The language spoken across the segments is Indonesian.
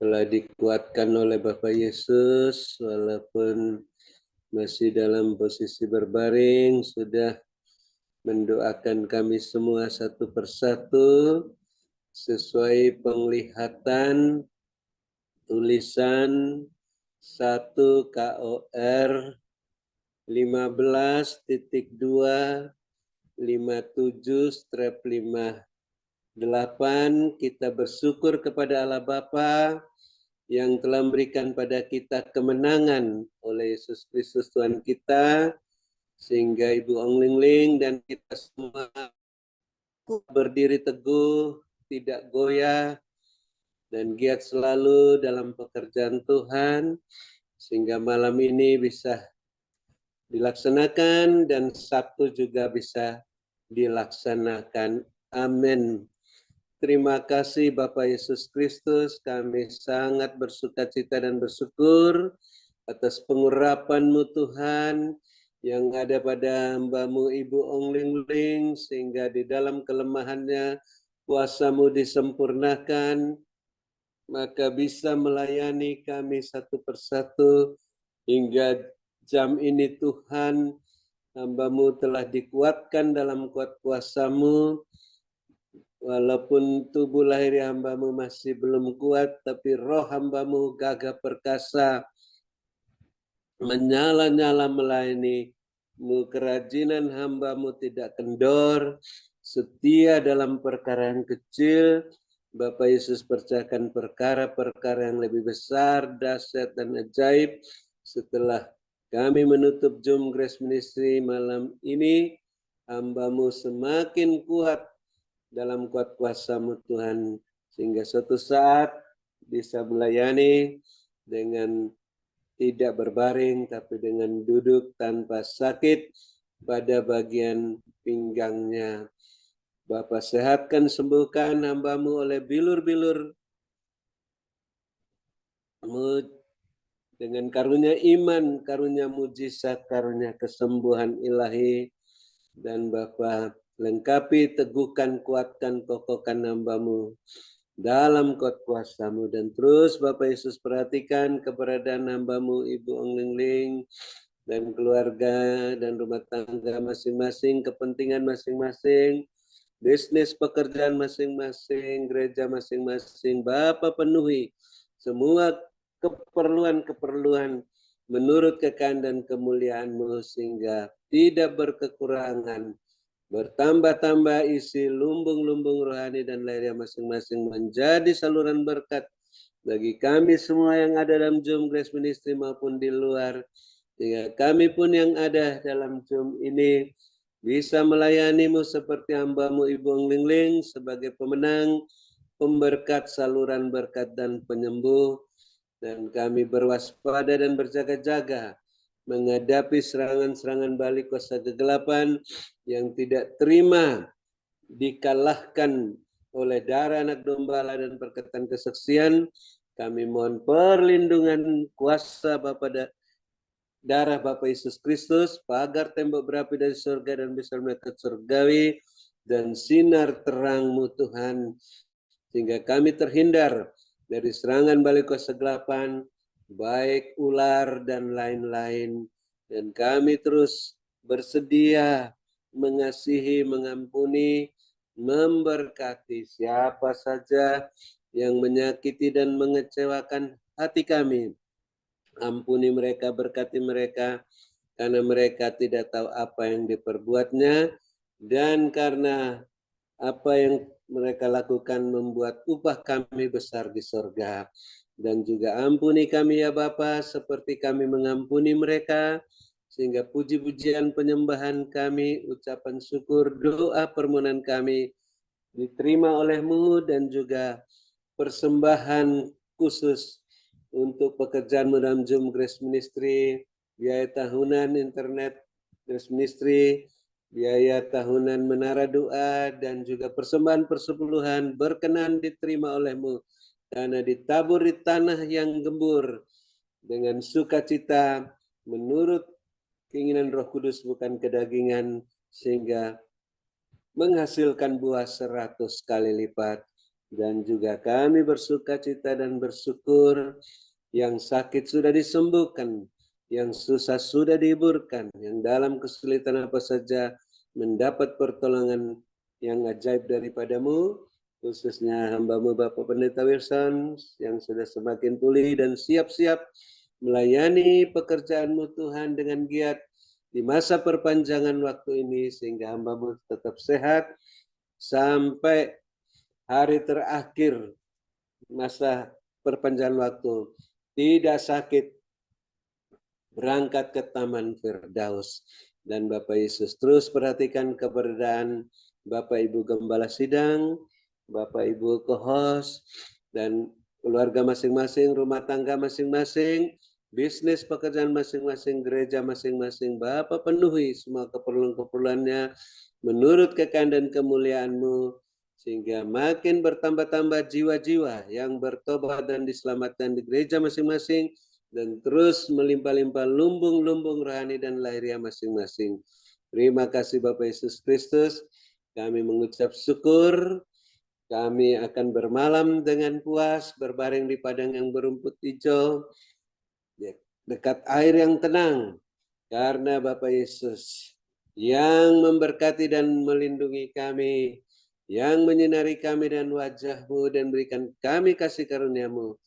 telah dikuatkan oleh Bapak Yesus, walaupun masih dalam posisi berbaring, sudah mendoakan kami semua satu persatu sesuai penglihatan tulisan 1 KOR 15.2 57/58. Kita bersyukur kepada Allah Bapa yang telah memberikan pada kita kemenangan oleh Yesus Kristus Tuhan kita, sehingga Ibu Ong Ling Ling dan kita semua berdiri teguh, tidak goyah, dan giat selalu dalam pekerjaan Tuhan, sehingga malam ini bisa dilaksanakan dan Sabtu juga bisa dilaksanakan. Amin. Terima kasih Bapak Yesus Kristus, kami sangat bersukacita dan bersyukur atas pengurapan-Mu Tuhan yang ada pada hamba-Mu Ibu Ong Ling Ling, sehingga di dalam kelemahannya kuasa-Mu disempurnakan, maka bisa melayani kami satu persatu hingga jam ini. Tuhan, hamba-Mu telah dikuatkan dalam kuat kuasa-Mu, walaupun tubuh lahir hamba-Mu masih belum kuat, tapi roh hamba-Mu gagah perkasa, menyala-nyala melayani-Mu. Kerajinan hamba-Mu tidak kendor, setia dalam perkara yang kecil. Bapak Yesus percayakan perkara-perkara yang lebih besar, dahsyat, dan ajaib. Setelah kami menutup Zoom Grace Ministry malam ini, hamba-Mu semakin kuat dalam kuat kuasa-Mu Tuhan, sehingga suatu saat bisa melayani dengan tidak berbaring, tapi dengan duduk tanpa sakit pada bagian pinggangnya. Bapa, sehatkan, sembuhkan hamba-Mu oleh bilur-bilur-Mu dengan karunia iman, karunia mujizat, karunia kesembuhan ilahi. Dan Bapa, lengkapi, teguhkan, kuatkan, kokohkan hamba-Mu dalam kuat kuasa-Mu. Dan terus Bapak Yesus perhatikan keberadaan hamba-Mu Ibu Ong Ling Ling dan keluarga dan rumah tangga masing-masing, kepentingan masing-masing, bisnis pekerjaan masing-masing, gereja masing-masing. Bapa, penuhi semua keperluan-keperluan menurut kekayaan dan kemuliaan-Mu, sehingga tidak berkekurangan, bertambah-tambah isi lumbung-lumbung rohani dan lahiriah masing-masing, menjadi saluran berkat bagi kami semua yang ada dalam Zoom Grace Ministry maupun di luar, sehingga kami pun yang ada dalam Zoom ini bisa melayani-Mu seperti hamba-Mu Ibu Ong Ling Ling sebagai pemenang, pemberkat, saluran berkat, dan penyembuh. Dan kami berwaspada dan berjaga-jaga menghadapi serangan-serangan balik kuasa kegelapan yang tidak terima dikalahkan oleh darah anak domba dan perkataan kesaksian. Kami mohon perlindungan kuasa darah Bapa Yesus Kristus, pagar tembok berapi dari surga dan bisa melekat surgawi, dan sinar terang-Mu Tuhan, sehingga kami terhindar dari serangan balik kuasa kegelapan, baik ular dan lain-lain. Dan kami terus bersedia mengasihi, mengampuni, memberkati siapa saja yang menyakiti dan mengecewakan hati kami. Ampuni mereka, berkati mereka, karena mereka tidak tahu apa yang diperbuatnya, dan karena apa yang mereka lakukan membuat upah kami besar di sorga. Dan juga ampuni kami ya Bapa, seperti kami mengampuni mereka, sehingga puji-pujian penyembahan kami, ucapan syukur, doa, permohonan kami diterima oleh-Mu, dan juga persembahan khusus untuk pekerjaan-Mu dalam Zoom Grace Ministry, biaya tahunan internet Grace Ministry, biaya tahunan menara doa, dan juga persembahan persepuluhan berkenan diterima oleh-Mu, karena ditabur di tanah yang gembur dengan sukacita menurut keinginan Roh Kudus, bukan kedagingan, sehingga menghasilkan buah 100 kali lipat. Dan juga kami bersuka cita dan bersyukur yang sakit sudah disembuhkan, yang susah sudah dihiburkan, yang dalam kesulitan apa saja mendapat pertolongan yang ajaib daripadamu, khususnya hamba-Mu Bapak Pendeta Wilson yang sudah semakin pulih dan siap-siap melayani pekerjaan-Mu Tuhan dengan giat di masa perpanjangan waktu ini, sehingga hamba-Mu tetap sehat sampai hari terakhir masa perpanjangan waktu, tidak sakit, berangkat ke Taman Firdaus. Dan Bapak Yesus terus perhatikan keberadaan Bapak Ibu Gembala Sidang, Bapak Ibu Kohos, dan keluarga masing-masing, rumah tangga masing-masing, bisnis pekerjaan masing-masing, gereja masing-masing. Bapak penuhi semua keperluan-keperluannya menurut kekayaan dan kemuliaan-Mu, sehingga makin bertambah-tambah jiwa-jiwa yang bertobat dan diselamatkan di gereja masing-masing, dan terus melimpah-limpah lumbung-lumbung rohani dan lahiriah masing-masing. Terima kasih Bapak Yesus Kristus. Kami mengucap syukur. Kami akan bermalam dengan puas, berbaring di padang yang berumput hijau, dekat air yang tenang, karena Bapak Yesus yang memberkati dan melindungi kami, yang menyinari kami dan wajah-Mu dan berikan kami kasih karunia-Mu,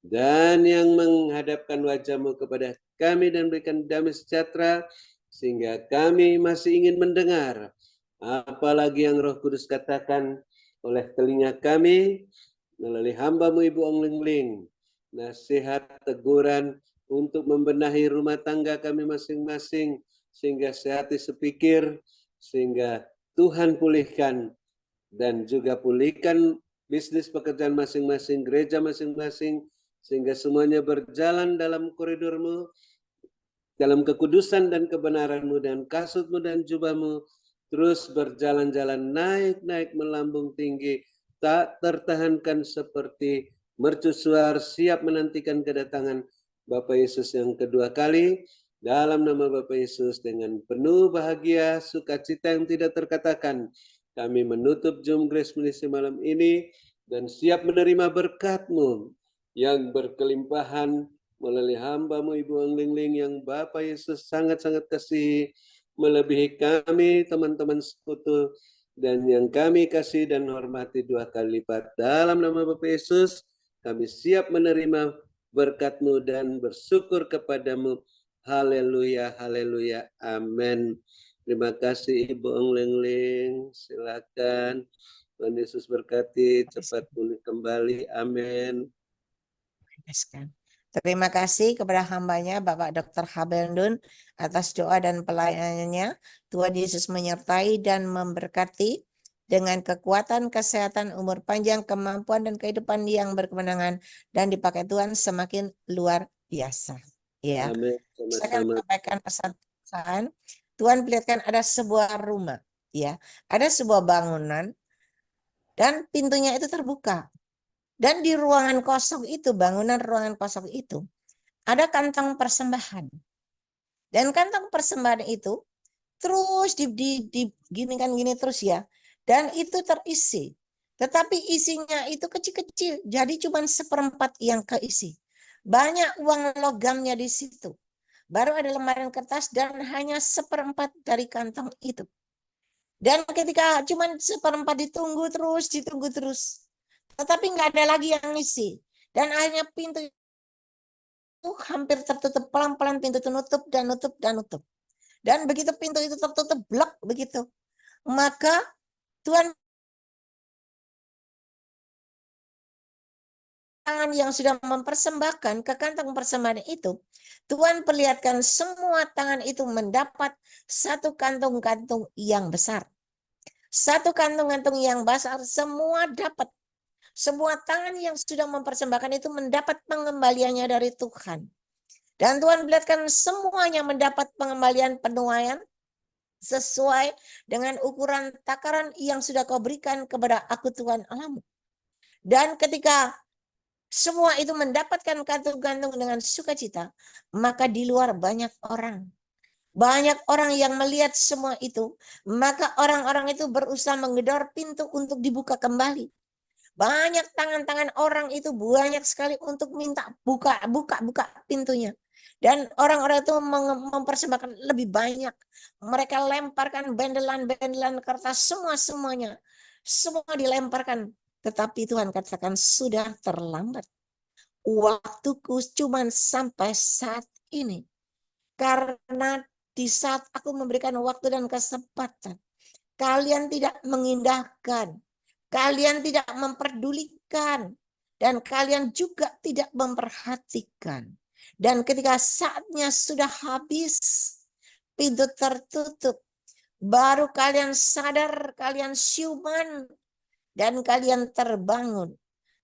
dan yang menghadapkan wajah-Mu kepada kami dan berikan damai sejahtera, sehingga kami masih ingin mendengar apalagi yang Roh Kudus katakan oleh telinga kami melalui hamba-Mu Ibu Ong Ling Ling, nasihat teguran untuk membenahi rumah tangga kami masing-masing, sehingga sehati sepikir, sehingga Tuhan pulihkan dan juga pulihkan bisnis pekerjaan masing-masing, gereja masing-masing, sehingga semuanya berjalan dalam koridor-Mu, dalam kekudusan dan kebenaran-Mu, dan kasut-Mu dan jubah-Mu, terus berjalan-jalan naik-naik melambung tinggi, tak tertahankan seperti mercusuar, siap menantikan kedatangan Bapak Yesus yang kedua kali. Dalam nama Bapak Yesus, dengan penuh bahagia, sukacita yang tidak terkatakan, kami menutup Zoom Grace Ministry malam ini dan siap menerima berkat-Mu yang berkelimpahan melalui hamba-Mu Ibu Ong Ling Ling yang Bapak Yesus sangat-sangat kasihi, melebihi kami teman-teman sekutu, dan yang kami kasih dan hormati dua kali lipat. Dalam nama Bapak Yesus, kami siap menerima berkat-Mu dan bersyukur kepadamu. Haleluya, haleluya, amin. Terima kasih Ibu Ong Ling Ling. Silakan. Tuhan Yesus berkati, cepat pulih kembali. Amin. Terima kasih kepada hambanya Bapak Dr. Habel Ndun atas doa dan pelayanannya. Tuhan Yesus menyertai dan memberkati dengan kekuatan, kesehatan, umur panjang, kemampuan, dan kehidupan yang berkemenangan, dan dipakai Tuhan semakin luar biasa. Ya, Amin. saya akan Sama-sama. sampaikan pesan. Tuhan perlihatkan ada sebuah rumah, ya, ada sebuah bangunan, dan pintunya itu terbuka. Dan di ruangan kosong itu, bangunan ruangan kosong itu, ada kantong persembahan. Dan kantong persembahan itu terus gini terus ya. Dan itu terisi. Tetapi isinya itu kecil-kecil. Jadi cuma seperempat yang keisi. Banyak uang logamnya di situ. Baru ada lembaran kertas dan hanya seperempat dari kantong itu. Dan ketika cuma seperempat ditunggu terus. Tetapi nggak ada lagi yang isi. Dan akhirnya pintu itu hampir tertutup, pelan-pelan pintu itu nutup. Dan begitu pintu itu tertutup, blok begitu. Maka Tuhan tangan yang sudah mempersembahkan ke kantong persembahan itu, Tuhan perlihatkan semua tangan itu mendapat satu kantung-kantung yang besar. Satu kantung-kantung yang besar, semua dapat. Semua tangan yang sudah mempersembahkan itu mendapat pengembaliannya dari Tuhan. Dan Tuhan melihatkan semuanya mendapat pengembalian penuaian sesuai dengan ukuran takaran yang sudah kau berikan kepada aku Tuhan Allahmu. Dan ketika semua itu mendapatkan kantung-kantung dengan sukacita, maka di luar banyak orang. Banyak orang yang melihat semua itu, maka orang-orang itu berusaha menggedor pintu untuk dibuka kembali. Banyak tangan-tangan orang itu banyak sekali untuk minta buka pintunya. Dan orang-orang itu mempersembahkan lebih banyak. Mereka lemparkan bendelan-bendelan kertas semuanya. Semua dilemparkan. Tetapi Tuhan katakan sudah terlambat. Waktuku cuma sampai saat ini. Karena di saat aku memberikan waktu dan kesempatan, kalian tidak mengindahkan, kalian tidak memperdulikan, dan kalian juga tidak memperhatikan. Dan ketika saatnya sudah habis, pintu tertutup, baru kalian sadar, kalian siuman, dan kalian terbangun.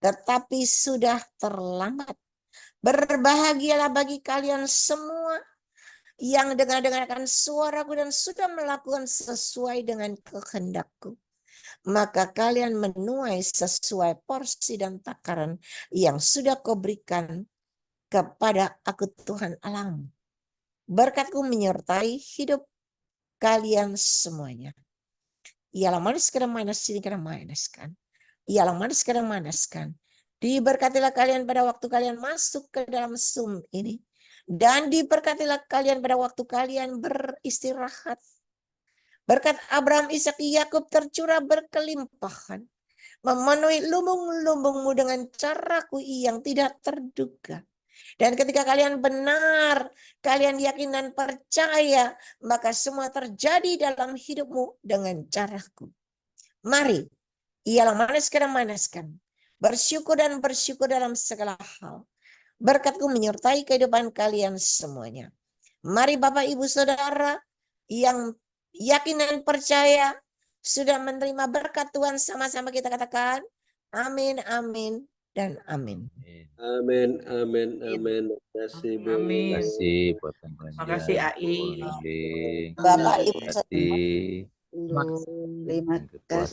Tetapi sudah terlambat. Berbahagialah bagi kalian semua yang dengar-dengarkan suaraku dan sudah melakukan sesuai dengan kehendakku. Maka kalian menuai sesuai porsi dan takaran yang sudah kau berikan kepada aku Tuhan Allahmu. Berkatku menyertai hidup kalian semuanya. Ialah manis kadang manis, sini kadang manaskan. Ialah manis kadang manaskan. Diberkatilah kalian pada waktu kalian masuk ke dalam Zoom ini. Dan diberkatilah kalian pada waktu kalian beristirahat. Berkat Abraham, Ishak, Yakub tercurah berkelimpahan. Memenuhi lumbung-lumbungmu dengan caraku yang tidak terduga. Dan ketika kalian benar, kalian yakin dan percaya, maka semua terjadi dalam hidupmu dengan caraku. Mari, ialah manaskan. Bersyukur dan bersyukur dalam segala hal. Berkatku menyertai kehidupan kalian semuanya. Mari Bapak Ibu Saudara yang yakin dan percaya sudah menerima berkat Tuhan, sama-sama kita katakan amin, amin, dan amin. Amin, amin, amin. Terima kasih, Bu. Amin. Terima kasih buat Terima kasih AI. Bapak Ibu Saudara. Saudara. Terima kasih.